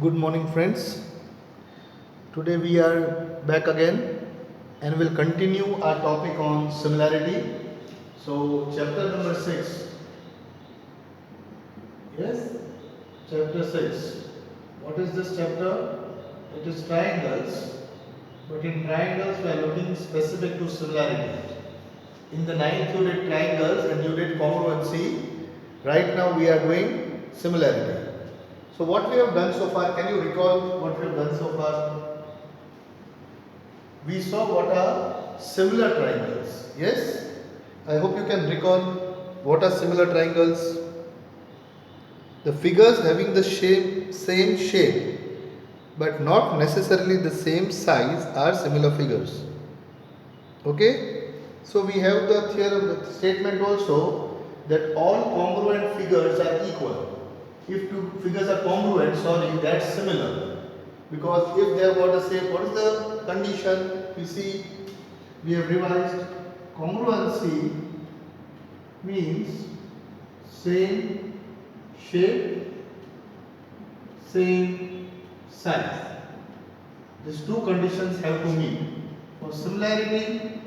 Good morning, friends. Today we are back again and will continue our topic on similarity. So, chapter number 6. Yes, chapter 6. What is this chapter? It is triangles. But in triangles, we are looking specific to similarity. In the ninth, you did triangles and you did congruency. Right now, we are doing similarity. So, what we have done so far, can you recall what we have done so far? We saw what are similar triangles. Yes? I hope you can recall what are similar triangles. The figures having the same shape but not necessarily the same size are similar figures. Okay? So we have the theorem, the statement also that all congruent figures are equal. If two figures are congruent, that's similar. Because if they have got the same, what is the condition? We see, we have revised. Congruency means same shape, same size. These two conditions have to meet. For similarity,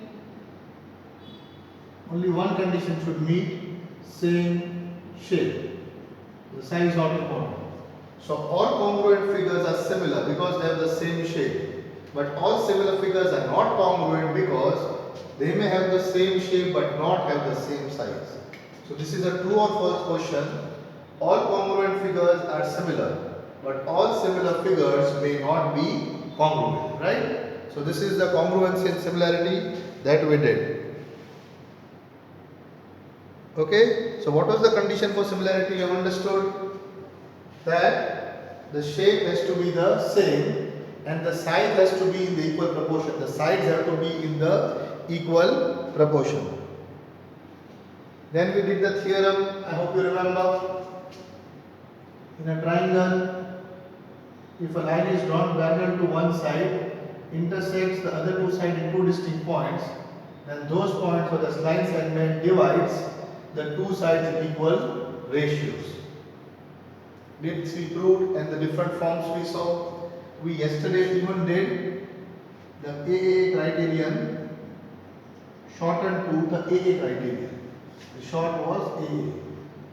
only one condition should meet, same shape. The size is not important. So all congruent figures are similar because they have the same shape. But all similar figures are not congruent because they may have the same shape but not have the same size. So this is a true or false question. All congruent figures are similar, but all similar figures may not be congruent, right? So this is the congruency and similarity that we did. Okay, so what was the condition for similarity? You have understood that the shape has to be the same and the size has to be in the equal proportion. The sides have to be in the equal proportion. Then we did the theorem, I hope you remember. In a triangle, if a line is drawn parallel to one side, intersects the other two sides in two distinct points, then those points where the line segment divides the two sides in equal ratios. Did we proved and the different forms we saw. We yesterday even did the AAA criterion shortened to the AA criterion. The short was AA.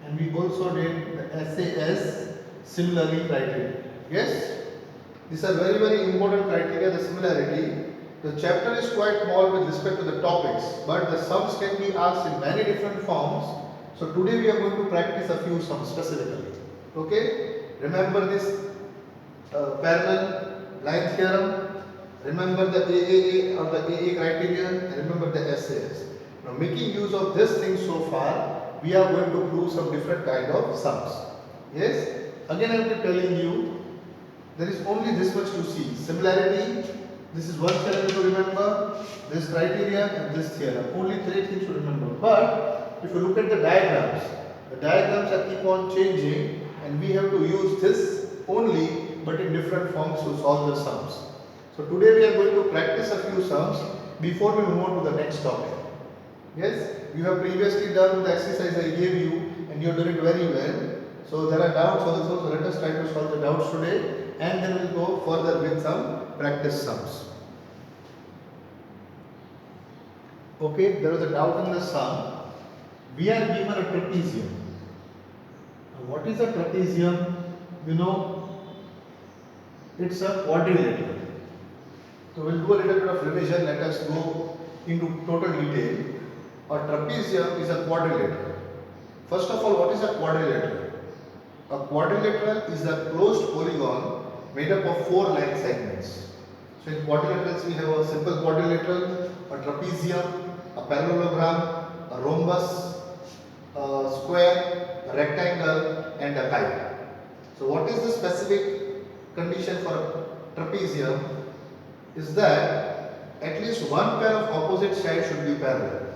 And we also did the SAS similarly criteria. Yes? These are very important criteria, the similarity. The chapter is quite small with respect to the topics, but the sums can be asked in many different forms. So today we are going to practice a few sums specifically. Okay? Remember this parallel line theorem. Remember the AAA or the AA criterion, and remember the SAS. Now making use of this thing so far, we are going to prove some different kind of sums. Yes? Again I will be telling you, there is only this much to see. Similarity, this is one theorem to remember, this criteria and this theorem. Only three things to remember. But if you look at the diagrams are keep on changing and we have to use this only but in different forms to solve the sums. So today we are going to practice a few sums before we move on to the next topic. Yes, you have previously done the exercise I gave you and you have done it very well. So there are doubts also, so let us try to solve the doubts today and then we'll go further with some practice sums. Okay, there was a doubt in the sum. We are given a trapezium. Now, what is a trapezium? You know, it's a quadrilateral. So we'll do a little bit of revision. Let us go into total detail. A trapezium is a quadrilateral. First of all, what is a quadrilateral? A quadrilateral is a closed polygon made up of four line segments. So in quadrilaterals we have a simple quadrilateral, a trapezium, a parallelogram, a rhombus, a square, a rectangle and a kite. So what is the specific condition for a trapezium is that at least one pair of opposite sides should be parallel.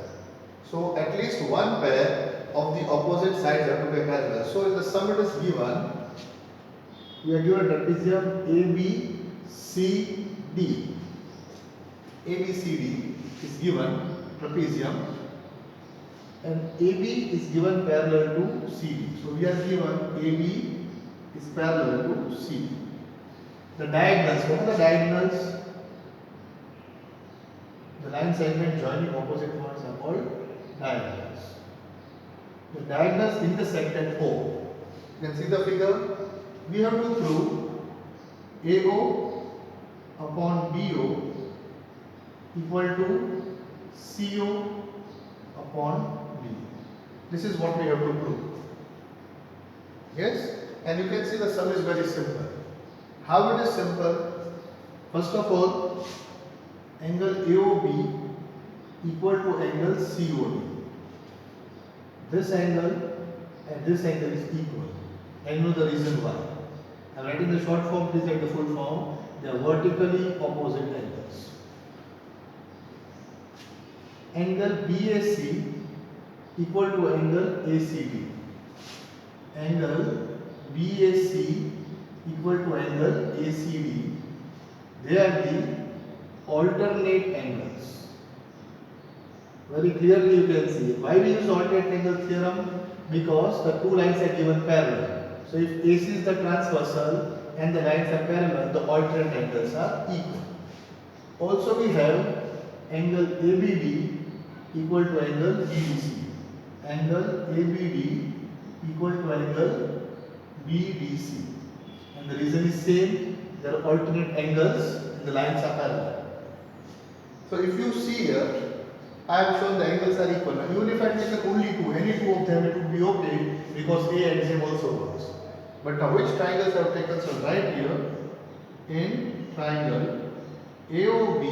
So at least one pair of the opposite sides have to be parallel. So in the sum it is given, we are given a trapezium ABCD. ABCD is given trapezium and AB is given parallel to CD. So we are given AB is parallel to CD. The diagonals, what are the diagonals? The line segment joining opposite points are called diagonals. The diagonals intersect at O. You can see the figure. We have to prove AO upon BO equal to CO upon B. This is what we have to prove. Yes? And you can see the sum is very simple. How it is simple? First of all, angle AOB equal to angle COD. This angle and this angle is equal. I know the reason why. I am writing the short form, please write the full form. They are vertically opposite angles. Angle BAC equal to angle ACD. Angle BAC equal to angle ACD. They are the alternate angles. Very clearly you can see. Why we use alternate angle theorem? Because the two lines are given parallel. So if AC is the transversal and the lines are parallel, the alternate angles are equal. Also we have angle ABD equal to angle BDC. Angle ABD equal to angle BDC. And the reason is same, there are alternate angles and the lines are parallel. So if you see here, I have shown the angles are equal. Now even if I take only two, any two of them, it would be okay because A and Z also works. But now which triangles I have taken? So right here, in triangle AOB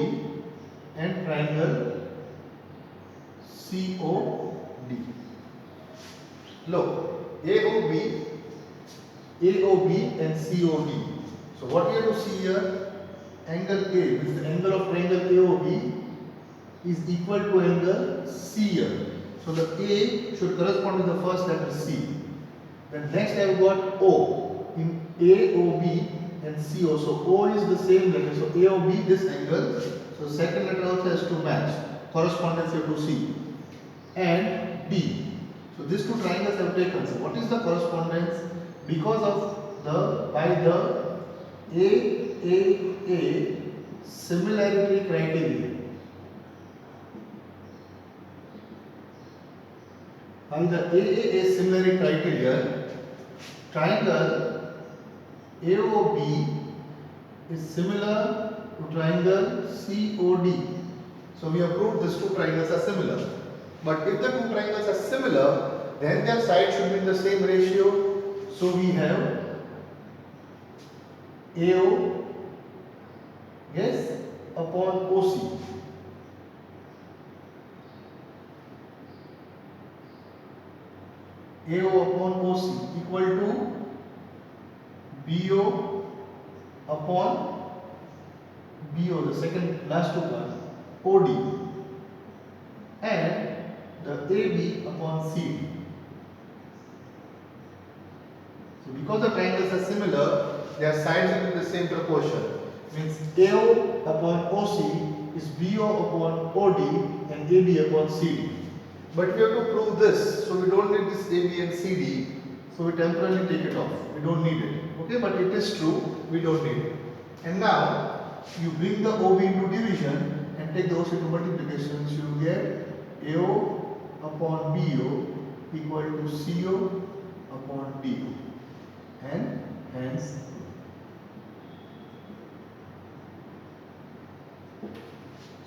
and triangle COD. Look, AOB and COD. So what we have to see here, angle A, which is the angle of triangle AOB, is equal to angle C here. So the A should correspond to the first letter C. Then next I have got O in AOB and CO. So O is the same letter. So AOB this angle. So second letter also has to match. Correspondence you have to see. And D. So these two triangles I have taken. So what is the correspondence? Because of by the AAA similarity criteria. By the AAA similarity criteria, triangle AOB is similar to triangle COD. So we have proved these two triangles are similar. But if the two triangles are similar, then their sides should be in the same ratio. So we have AO, yes, upon OC. AO upon OC equal to BO upon BO, the second last two one, OD, and the AB upon CD. So because the triangles are similar, their sides are in the same proportion. Means AO upon OC is BO upon OD and AB upon CD. But we have to prove this, so we don't need this AB and CD, so we temporarily take it off. We don't need it. Okay, but it is true, we don't need it. And now you bring the OB into division and take the OC to multiplication, so you get AO upon BO equal to CO upon DO. And hence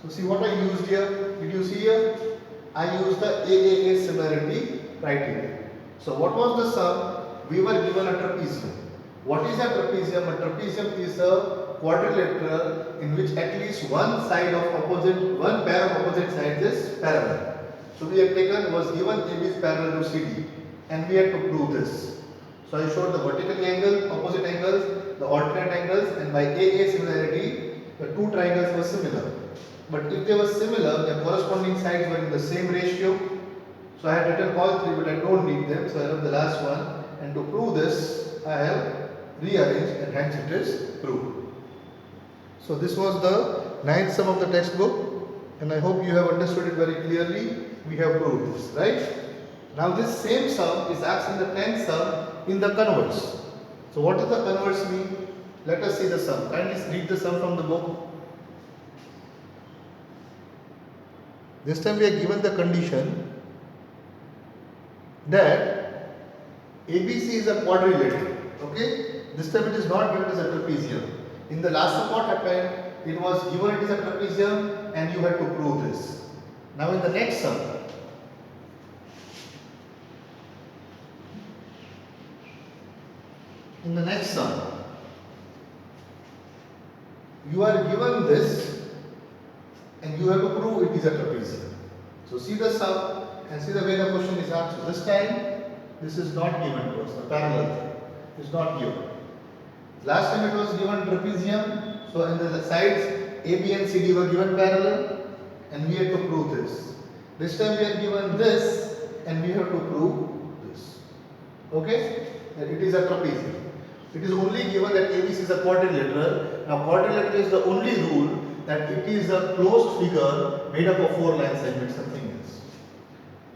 so see what I used here. Did you see here? I used the AAA similarity criteria. So what was the sum? We were given a trapezium. What is a trapezium? A trapezium is a quadrilateral in which at least one pair of opposite sides is parallel. So we have was given AB is parallel to CD, and we had to prove this. So I showed the vertical angle, opposite angles, the alternate angles, and by AA similarity, the two triangles were similar. But if they were similar, their corresponding sides were in the same ratio. So I had written all three, but I don't need them. So I have the last one. And to prove this, I have rearranged, and hence it is proved. So this was the 9th sum of the textbook, and I hope you have understood it very clearly. We have proved this, right? Now this same sum is asked in the 10th sum in the converse. So what does the converse mean? Let us see the sum. Kindly read the sum from the book. This time we are given the condition that ABC is a quadrilateral. Okay? This time it is not given as a trapezium. In the last sum what happened? It was given it is a trapezium and you had to prove this. Now in the next sum, you are given this and you have to prove it is a trapezium. So see the sum and see the way the question is answered. This time this is not given to us, the parallel is not given. Last time it was given trapezium, so in the sides AB and CD were given parallel and we had to prove this. This time we are given this and we have to prove this. Okay? That it is a trapezium. It is only given that ABC is a quadrilateral. Now quadrilateral is the only rule that it is a closed figure made up of 4 line segments, nothing else.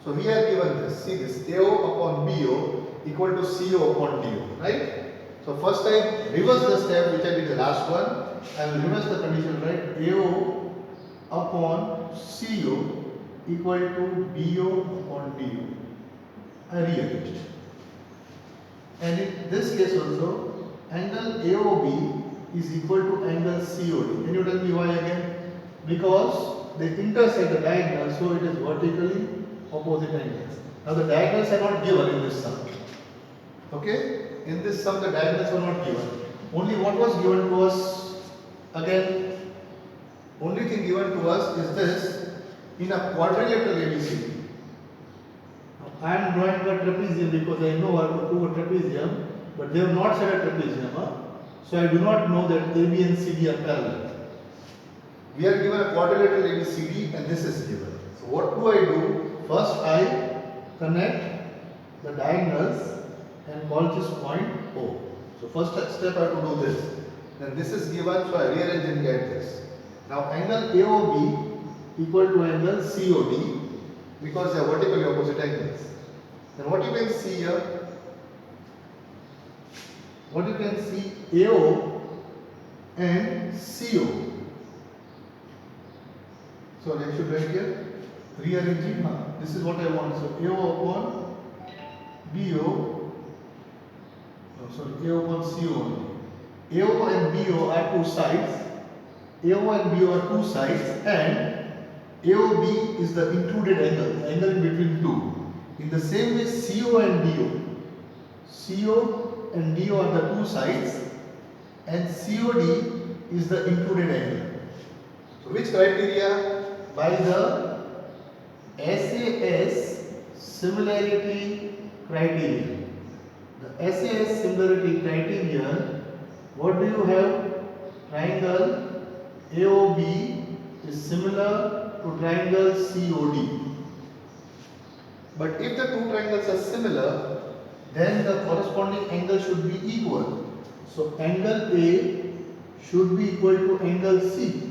So we are given this. See this AO upon BO equal to CO upon DO, right? So first I reverse the step which I did the last one. I will reverse the condition, right? AO upon CO equal to BO upon DO. I rearranged. And in this case also, angle AOB is equal to angle COD. Can you tell me why again? Because they intersect the diagonal, so it is vertically opposite angles. Now the diagonals are not given in this sum. Okay? In this sum the diagonals were not given. Only what was given to us, again, only thing given to us is this, in a quadrilateral ABCD. I am drawing a trapezium because I know how to do a trapezium, but they have not said a trapezium. So I do not know that AB and CD are parallel. We are given a quadrilateral ABCD and this is given. So what do I do? First I connect the diagonals and call this point O. So first step I have to do this. Then this is given, so I rearrange and get this. Now angle AOB equal to angle COD because they are vertically opposite angles. Then what you can see here, AO and CO. So I should write here, rearranging. This is what I want. So AO upon BO, AO upon CO only. AO and BO are two sides. AO and BO are two sides and AOB is the included angle, the angle in between two. In the same way CO and DO are the two sides and COD is the included angle. So which criteria? By the SAS similarity criterion. The SAS similarity criterion, what do you have? Triangle AOB is similar to triangle COD. But if the two triangles are similar, then the corresponding angle should be equal. So angle A should be equal to angle C.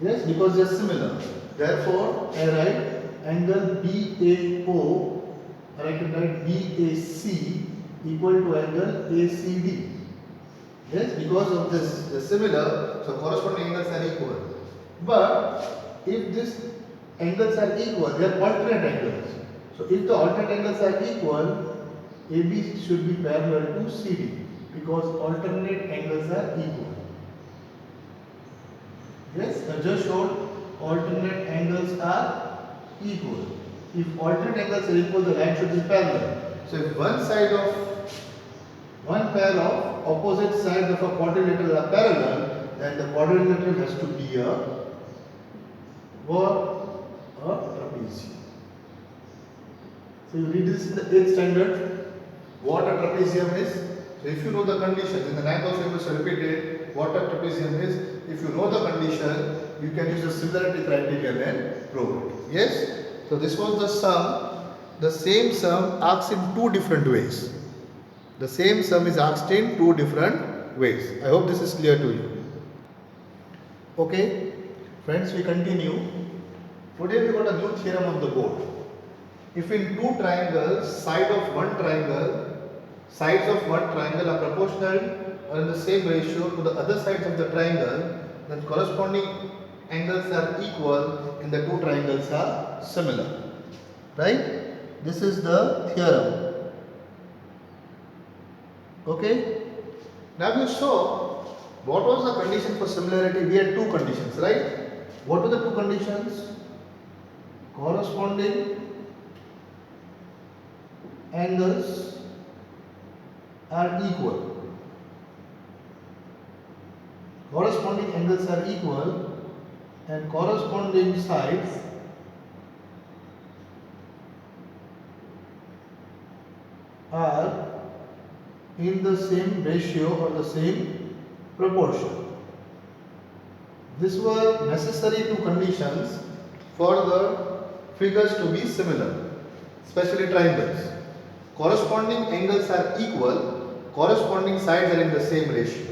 Yes, because they are similar. Therefore, I write angle BAO, I can write BAC equal to angle ACD. Yes, because of this, they are similar, so corresponding angles are equal. But if these angles are equal, they are alternate angles. So if the alternate angles are equal, AB should be parallel to CD because alternate angles are equal. Yes, I just showed alternate angles are equal. If alternate angles are equal, the line should be parallel. So if one pair of opposite sides of a quadrilateral are parallel, then the quadrilateral has to be a trapezium. So you read this in the 8th standard, what a trapezium is. So if you know the conditions, in the 9th also you must repeat it, what a trapezium is. If you know the condition, you can use the similarity criterion and prove it. Yes? So this was the sum. The same sum asked in two different ways. The same sum is asked in two different ways. I hope this is clear to you. Okay, friends, we continue. Today we got a new theorem on the board. If in two triangles, sides of one triangle are proportional proportional or in the same ratio to the other sides of the triangle, then corresponding angles are equal and the two triangles are similar. Right? This is the theorem. Okay? Now you saw what was the condition for similarity. We had two conditions, right? What were the two conditions? Corresponding angles are equal. Corresponding angles are equal and corresponding sides are in the same ratio or the same proportion. These were necessary two conditions for the figures to be similar, especially triangles. Corresponding angles are equal, corresponding sides are in the same ratio.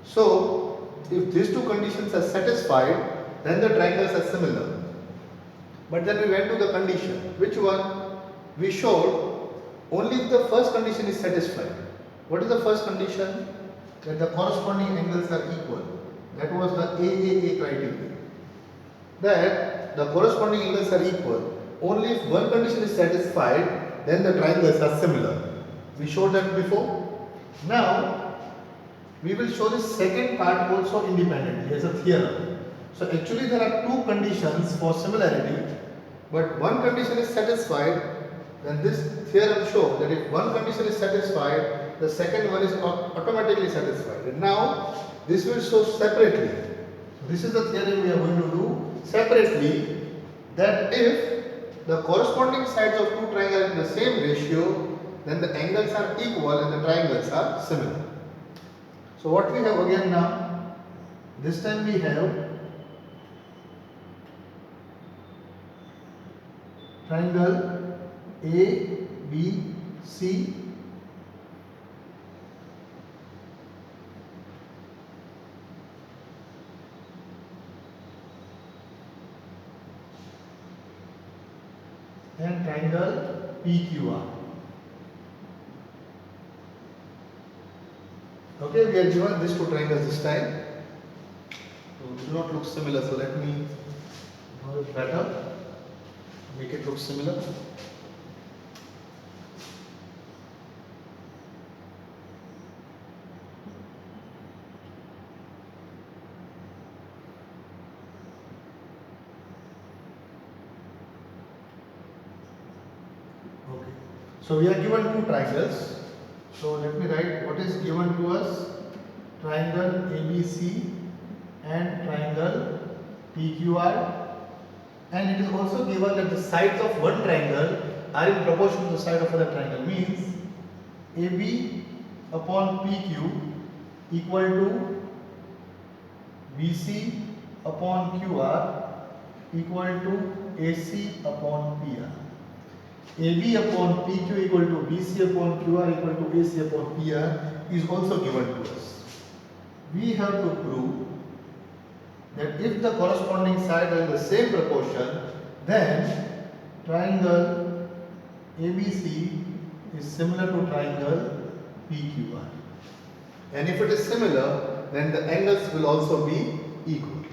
So, if these two conditions are satisfied, then the triangles are similar. But then we went to the condition. Which one? We showed only if the first condition is satisfied. What is the first condition? That the corresponding angles are equal. That was the AAA criteria. That the corresponding angles are equal. Only if one condition is satisfied, then the triangles are similar. We showed that before. Now, we will show the second part also independently as a theorem. So actually there are two conditions for similarity, but one condition is satisfied, then this theorem shows that if one condition is satisfied, the second one is automatically satisfied. And now this will show separately. This is the theorem we are going to do separately, that if the corresponding sides of two triangles are in the same ratio, then the angles are equal and the triangles are similar. So what we have again now, this time we have triangle ABC and triangle PQR. Okay, we are given these two triangles this time. So do not look similar, so let me draw it better, make it look similar. Okay, so we are given two triangles. So let me write what is given to us: triangle ABC and triangle PQR, and it is also given that the sides of one triangle are in proportion to the side of other triangle. Means AB upon PQ equal to BC upon QR equal to AC upon PR. AB upon PQ equal to BC upon QR equal to AC upon PR is also given to us. We have to prove that if the corresponding sides are in the same proportion, then triangle ABC is similar to triangle PQR. And if it is similar, then the angles will also be equal.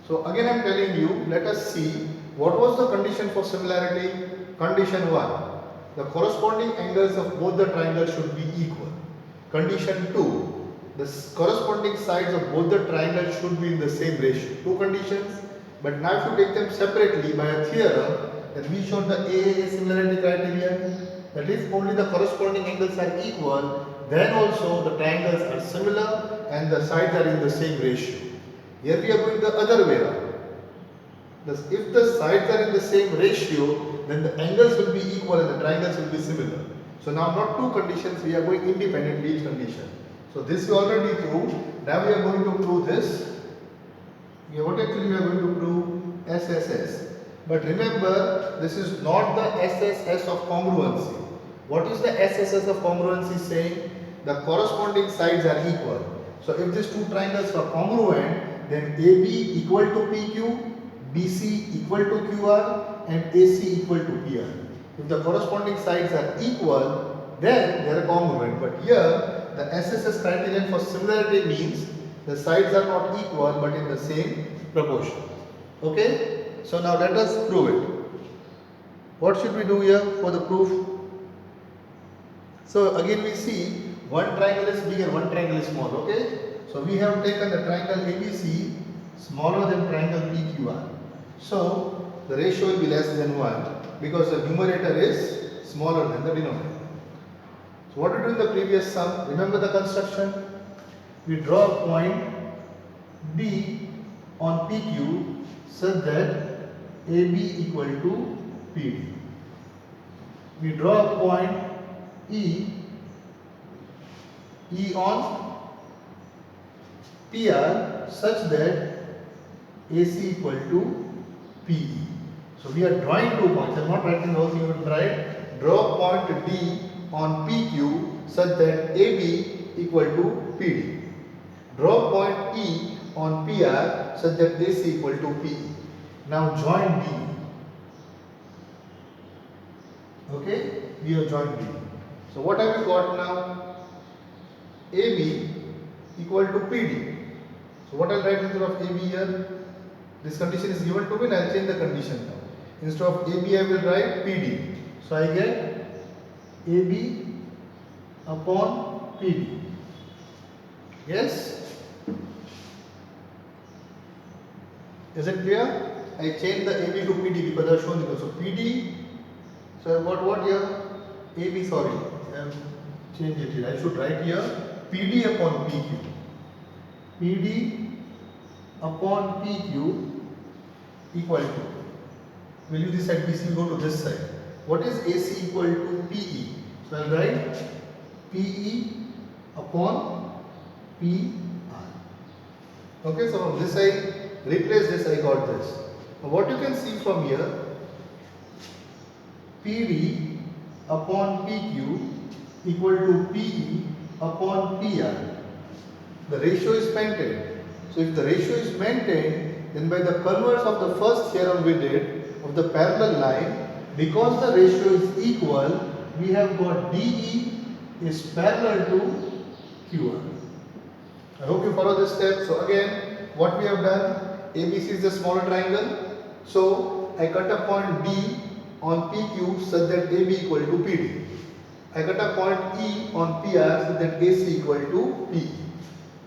So again I am telling you, let us see what was the condition for similarity. Condition 1, the corresponding angles of both the triangles should be equal. Condition 2, the corresponding sides of both the triangles should be in the same ratio. Two conditions, but now if you take them separately by a theorem, then we showed the AAA similarity criterion, that if only the corresponding angles are equal, then also the triangles are similar and the sides are in the same ratio. Here we are going the other way around. Thus, if the sides are in the same ratio, then the angles will be equal and the triangles will be similar. So now not two conditions, we are going independently each condition. So this we already proved. Now we are going to prove this. What actually we are going to prove? SSS. But remember, this is not the SSS of congruency. What is the SSS of congruency saying? The corresponding sides are equal. So if these two triangles are congruent, then AB equal to PQ, BC equal to QR and AC equal to PR. If the corresponding sides are equal, then they are congruent. But here the SSS criterion for similarity means the sides are not equal but in the same proportion. Okay? So now let us prove it. What should we do here for the proof? So again we see one triangle is big and one triangle is small. Okay? So we have taken the triangle ABC smaller than triangle PQR. So the ratio will be less than 1 because the numerator is smaller than the denominator. So what we do in the previous sum? Remember the construction? We draw a point D on PQ such that AB equal to PD. We draw a point E on PR such that AC equal to PE. So we are drawing 2 points. I am not writing the whole thing, but write draw point D on PQ such that AB equal to PD. Draw point E on PR such that AC equal to PE. Now join D. Okay, we have joined D. So what have we got now? AB equal to PD. So what I'll write instead of AB here? This condition is given to me and I'll change the condition now. Instead of AB I will write PD. So I get AB upon PD. Yes? Is it clear? I change the AB to PD because I have shown it. So PD, so I got what here? AB, sorry, I have changed it here. I should write here PD upon PQ. PD upon PQ equal to, will you this side BC will go to this side. What is AC equal to PE? So I will write PE upon PR. Okay, so from this I replace this, I got this. Now what you can see from here, PD upon PQ equal to PE upon PR. The ratio is maintained. So if the ratio is maintained, then by the converse of the first theorem we did of the parallel line, because the ratio is equal, we have got DE is parallel to QR. I hope you follow this step. So again, what we have done, ABC is the smaller triangle. So I cut a point D on PQ such that AB equal to PD. I cut a point E on PR such that AC equal to PE.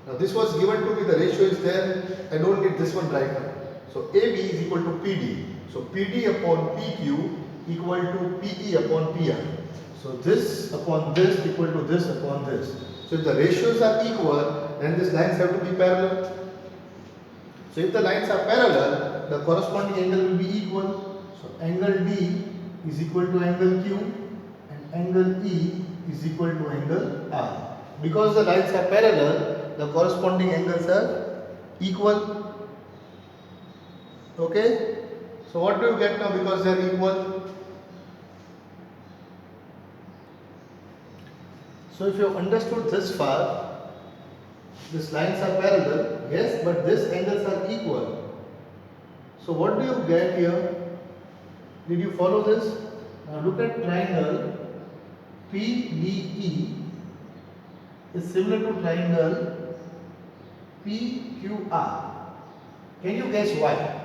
Now this was given to me, the ratio is there, I don't need this one right now. So AB is equal to PD. So PD upon PQ equal to PE upon PR. So this upon this equal to this upon this. So if the ratios are equal, then these lines have to be parallel. So if the lines are parallel, the corresponding angle will be equal. So angle D is equal to angle Q and angle E is equal to angle R. Because the lines are parallel, the corresponding angles are equal. Okay? So what do you get now because they are equal? So if you have understood this far, these lines are parallel, yes, but these angles are equal. So what do you get here? Did you follow this? Now look at triangle PDE is similar to triangle PQR. Can you guess why?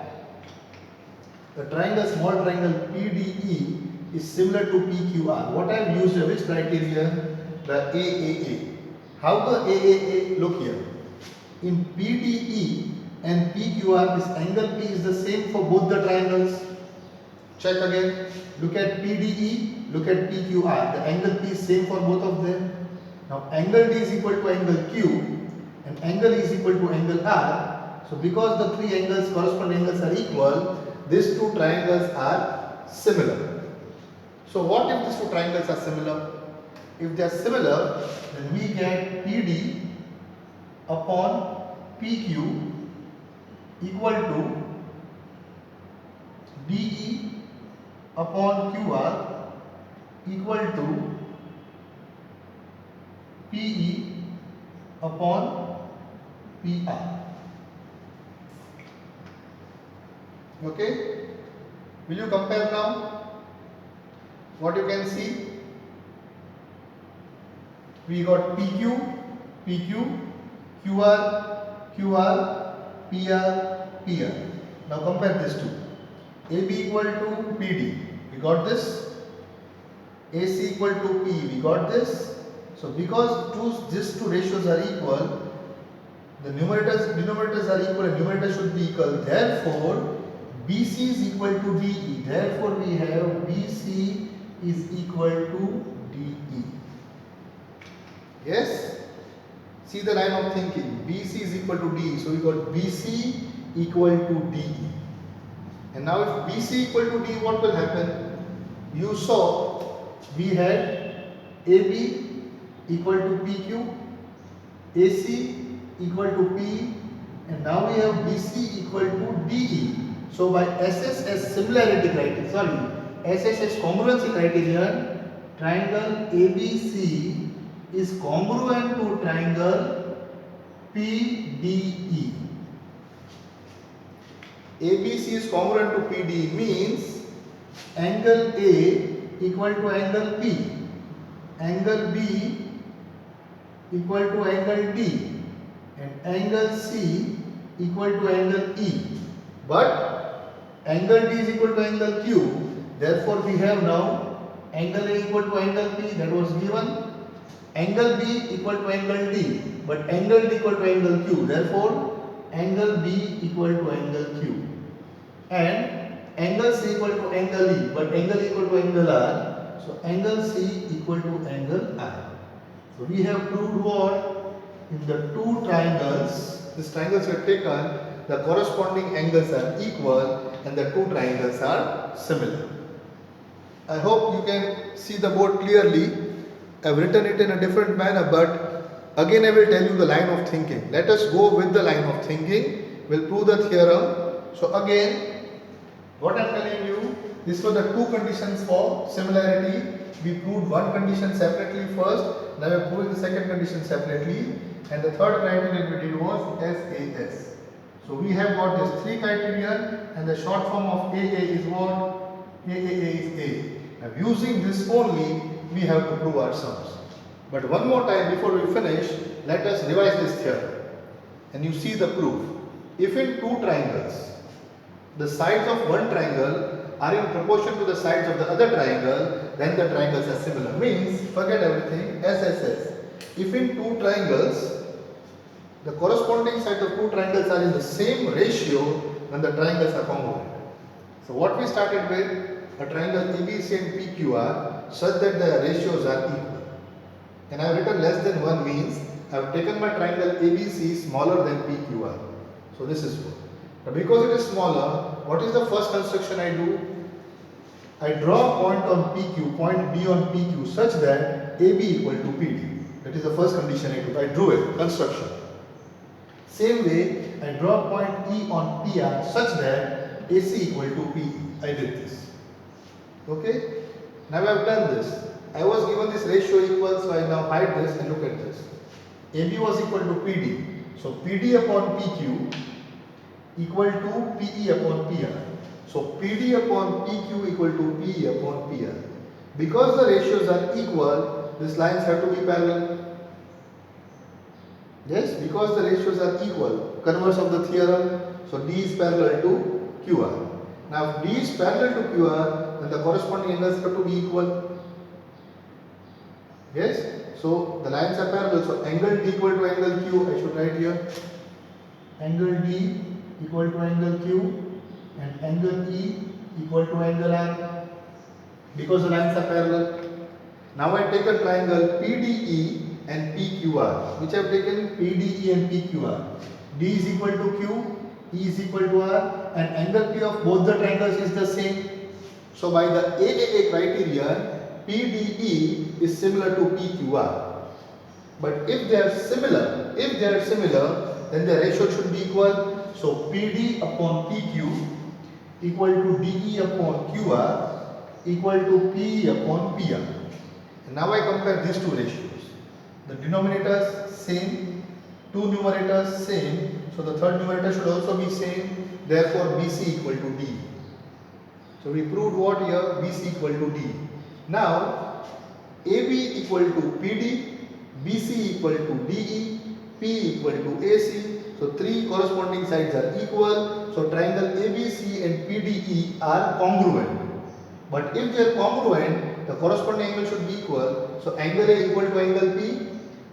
The triangle, small triangle PDE is similar to PQR. What I have used here, which criterion? The AAA. How the AAA look here? In PDE and PQR, this angle P is the same for both the triangles. Check again. Look at PDE, look at PQR. The angle P is same for both of them. Now angle D is equal to angle Q and angle E is equal to angle R. So because the three angles, corresponding angles are equal, these two triangles are similar. So what if these two triangles are similar? If they are similar, then we get PD upon PQ equal to DE upon QR equal to PE upon PR. Okay? Will you compare now? What you can see? we got PQ, PQ, QR, QR, PR, PR. Now compare these two. AB equal to PD. We got this. AC equal to P. We got this. So because these two ratios are equal, the denominators are equal and numerator should be equal. Therefore, BC is equal to DE. Therefore, we have BC is equal to DE. Yes? See the line of thinking. BC is equal to DE. So we got BC equal to DE. And now if BC equal to DE, what will happen? You saw we had AB equal to PQ, AC equal to P, and now we have BC equal to DE. So by SSS similarity criterion, SSS congruency criterion, triangle ABC is congruent to triangle PDE. ABC is congruent to PDE means angle A equal to angle P, angle B equal to angle D, and angle C equal to angle E. But angle D is equal to angle Q. Therefore, we have now angle A equal to angle P, that was given. Angle B equal to angle D, but angle D equal to angle Q. Therefore, angle B equal to angle Q. And angle C equal to angle E, but angle E equal to angle R. So, angle C equal to angle R. So, we have proved what? In the two triangles, these triangles were taken, the corresponding angles are equal and the two triangles are similar. I hope you can see the board clearly. I have written it in a different manner, but again I will tell you the line of thinking. Let us go with the line of thinking. We will prove the theorem. So again, what I am telling you, these were the two conditions for similarity. We proved one condition separately first, now we are proving the second condition separately, and the third criterion we did was SAS. So we have got this three criterion, and the short form of AA is what? AAA is A. Now using this only, we have to prove our sums. But one more time before we finish, let us revise this theorem. And you see the proof. If in two triangles, the sides of one triangle are in proportion to the sides of the other triangle, then the triangles are similar. Means, forget everything, SSS. If in two triangles, the corresponding sides of two triangles are in the same ratio, then the triangles are congruent. So what we started with, a triangle ABC and PQR, such that the ratios are equal. And I have written less than 1 means, I have taken my triangle ABC smaller than PQR. So this is good. Now because it is smaller, what is the first construction I do? I draw a point on PQ, point B on PQ such that AB equal to PD. That is the first condition I do. I drew it, construction. Same way, I draw a point E on PR such that AC equal to PE. I did this. Okay? Now I have done this. I was given this ratio equal, so I now hide this and look at this. AB was equal to PD. So PD upon PQ equal to PE upon PR. So PD upon PQ equal to PE upon PR. Because the ratios are equal, these lines have to be parallel. Yes, because the ratios are equal. Converse of the theorem. So D is parallel to QR. Now if D is parallel to QR, then the corresponding angles have to be equal. Yes, so the lines are parallel. So angle D equal to angle Q, I should write here. Angle D equal to angle Q and angle E equal to angle R. Because the lines are parallel. Now I take a triangle PDE and PQR, which I have taken PDE and PQR. D is equal to Q, E is equal to R, and angle P of both the triangles is the same. So by the AAA criterion, PDE is similar to PQR. But if they are similar, then the ratio should be equal. So PD upon PQ equal to DE upon QR equal to PE upon PR. And now I compare these two ratios. The denominators same, two numerators same, so the third numerator should also be same, therefore BC equal to D. So we proved what here? BC equal to D. Now AB equal to PD, BC equal to DE, P equal to AC. So three corresponding sides are equal. So triangle ABC and PDE are congruent. But if they are congruent, the corresponding angle should be equal. So angle A equal to angle P,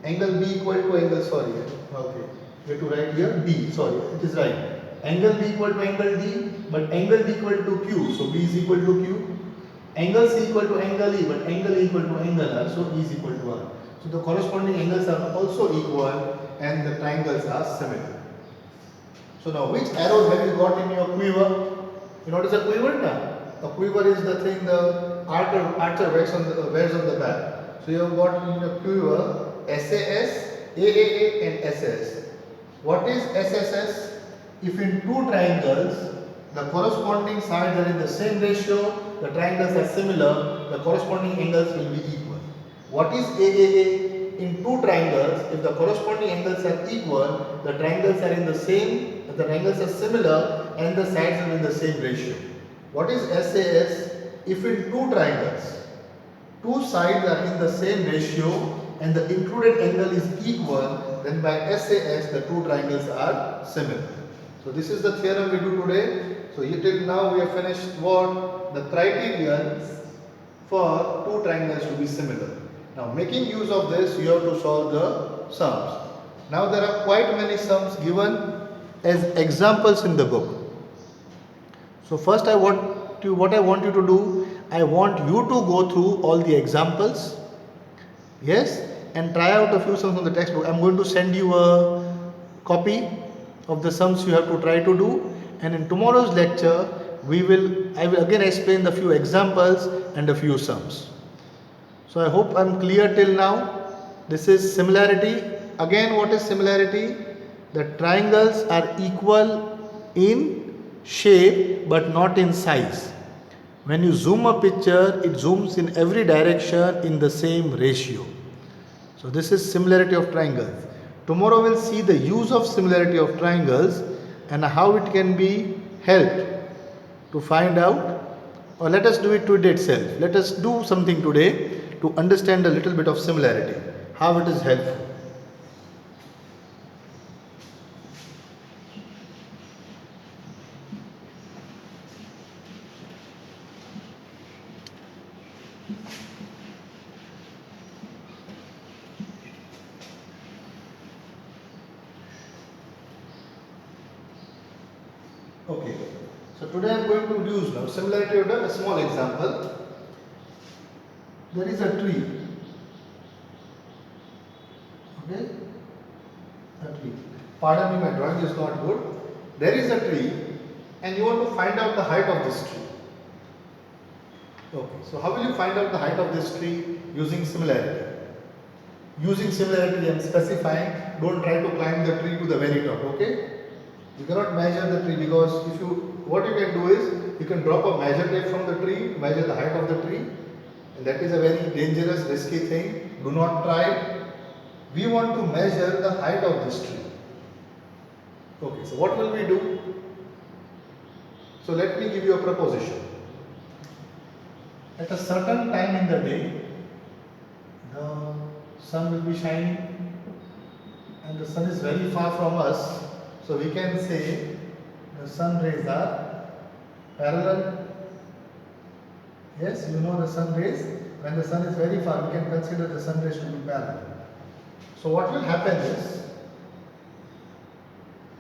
angle B equal to angle, sorry, okay, we have to write here D, sorry, it is right. Angle B equal to angle D, but angle B equal to Q, so B is equal to Q. Angle C equal to angle E, but angle E equal to angle R, so E is equal to R. So the corresponding angles are also equal and the triangles are similar. So now which arrows have you got in your quiver? You notice a quiver now? A quiver is the thing the archer wears on the back. So you have got in the quiver SAS, AAA and SS. What is SSS? If in two triangles the corresponding sides are in the same ratio, the triangles are similar, the corresponding angles will be equal. What is AAA? In two triangles, if the corresponding angles are equal, the triangles are in the same, the triangles are similar and the sides are in the same ratio. What is SAS? If in two triangles, two sides are in the same ratio and the included angle is equal, then by SAS the two triangles are similar. So this is the theorem we do today. So till now we have finished what? The criterion for two triangles to be similar. Now making use of this, you have to solve the sums. Now there are quite many sums given as examples in the book. So first what I want you to do, I want you to go through all the examples, yes, and try out a few sums from the textbook. I'm going to send you a copy of the sums you have to try to do, and in tomorrow's lecture I will again explain the few examples and a few sums. So I hope I'm clear till now. This is similarity. Again, what is similarity? The triangles are equal in shape but not in size. When you zoom a picture, it zooms in every direction in the same ratio. So this is similarity of triangles. Tomorrow we'll see the use of similarity of triangles and how it can be helped to find out, or let us do it today itself. Let us do something today to understand a little bit of similarity, how it is helpful. Okay, so today I am going to use now similarity of a small example. There is a tree. Okay, a tree. Pardon me, my drawing is not good. There is a tree and you want to find out the height of this tree. Okay, so how will you find out the height of this tree? Using similarity. Using similarity I am specifying, don't try to climb the tree to the very top, okay? You cannot measure the tree because what you can do is, you can drop a measure tape from the tree, measure the height of the tree, and that is a very dangerous, risky thing. Do not try it. We want to measure the height of this tree. Okay, so what will we do? So let me give you a proposition. At a certain time in the day, the sun will be shining and the sun is very far from us. So we can say the sun rays are parallel. Yes, you know the sun rays. When the sun is very far, we can consider the sun rays to be parallel. So what will happen is,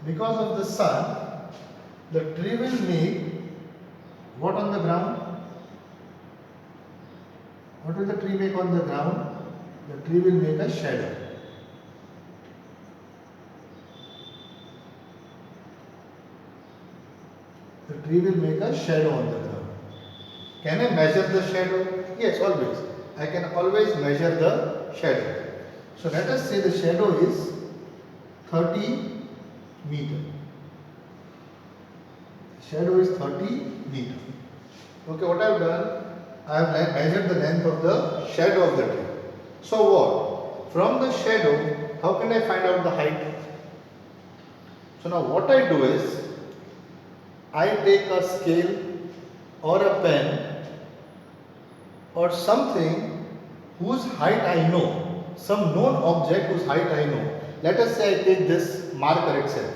because of the sun, the tree will make what on the ground? What will the tree make on the ground? The tree will make a shadow. The tree will make a shadow on the ground. Can I measure the shadow? Yes, always. I can always measure the shadow. So let us say the shadow is 30 meter. Shadow is 30 meter. Okay, what I have done? I have measured the length of the shadow of the tree. So what? From the shadow, how can I find out the height? So now what I do is, I take a scale or a pen or something whose height I know. some known object whose height I know. Let us say I take this marker itself.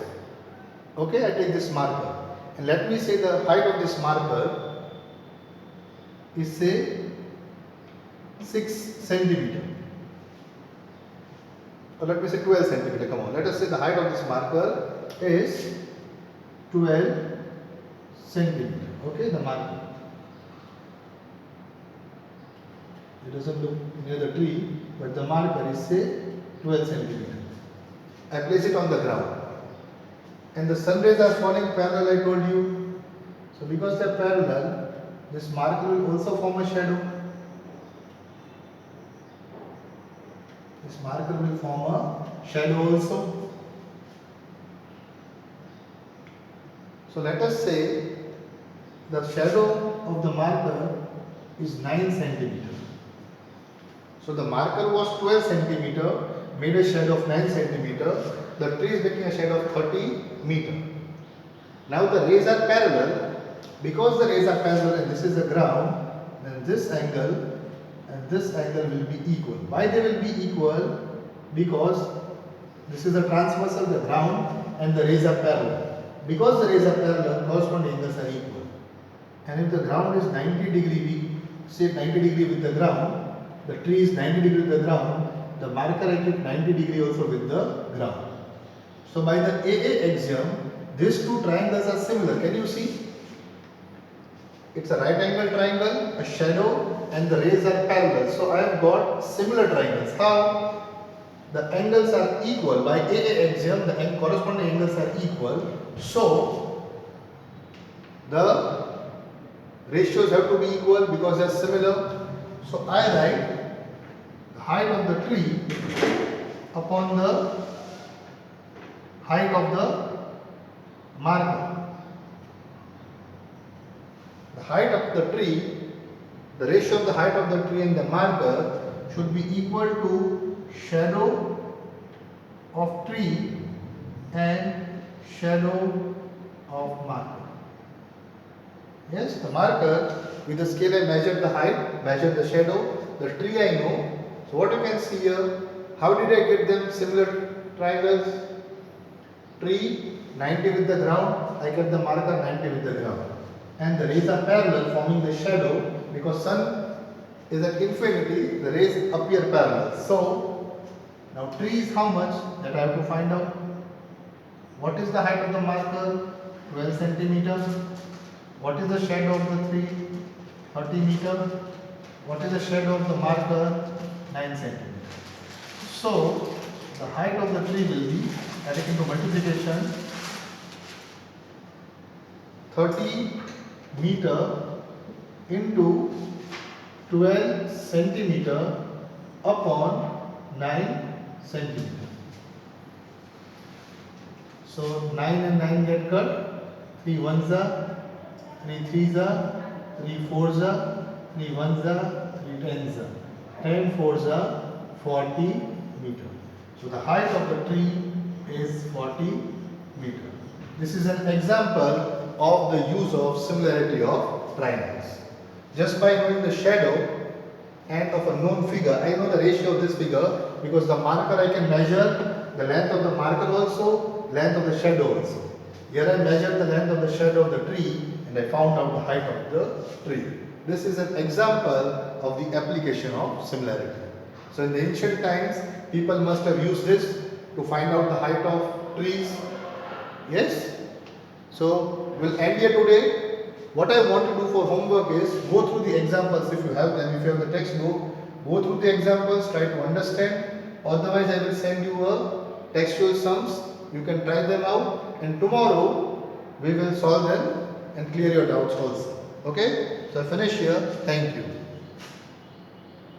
Okay, I take this marker and let me say the height of this marker is say 6 centimeter, or let me say 12 centimeter. Come on, let us say the height of this marker is 12 centimeter. Okay, the marker. It doesn't look near the tree, but the marker is say 12 centimeter. I place it on the ground, and the sun rays are falling parallel. I told you. So because they are parallel, this marker will also form a shadow. This marker will form a shadow also. So let us say the shadow of the marker is 9 centimeter. So the marker was 12 centimeter, made a shadow of 9 centimeter. The tree is making a shadow of 30 meter. Now the rays are parallel. Because the rays are parallel and this is the ground, then this angle and this angle will be equal. Why they will be equal? Because this is the transversal, the ground, and the rays are parallel. Because the rays are parallel, corresponding angles are equal. And if the ground is 90 degree, we say 90 degree with the ground, the tree is 90 degree with the ground, the marker I keep 90 degree also with the ground. So by the AA axiom, these two triangles are similar. Can you see? It's a right angle triangle, a shadow, and the rays are parallel. So I have got similar triangles. How? The angles are equal. By AA axiom, the corresponding angles are equal. So the ratios have to be equal because they are similar. So I write the height of the tree upon the height of the marker. The height of the tree, the ratio of the height of the tree and the marker should be equal to shadow of tree and shadow of marker. Yes, the marker, with the scale I measured the height, measured the shadow, the tree I know. So what you can see here, how did I get them similar triangles? Tree 90 with the ground, I get the marker 90 with the ground. And the rays are parallel, forming the shadow. Because sun is at infinity, the rays appear parallel. So now tree is how much? That I have to find out. What is the height of the marker? 12 centimeters. What is the shadow of the tree? 30 meters. What is the shadow of the marker? 9 centimeters. So the height of the tree will be, adding into multiplication, 30 meter into 12 centimeter upon 9 centimeter. So 9 and 9 get cut. 3 ones are, 3 threes are, 3 fours are, 3 ones are, 3 tens are. 10 fours are 40 meter. So the height of the tree is 40 meter. This is an example of the use of similarity of triangles. Just by knowing the shadow and of a known figure, I know the ratio of this figure because the marker I can measure the length of the marker also, length of the shadow also. Here I measured the length of the shadow of the tree and I found out the height of the tree. This is an example of the application of similarity. So in the ancient times, people must have used this to find out the height of trees. Yes? So we'll end here today. What I want to do for homework is go through the examples if you have them. If you have the textbook, go through the examples, try to understand. Otherwise, I will send you a textual sums. You can try them out, and tomorrow we will solve them and clear your doubts also. Okay? So I finish here. Thank you.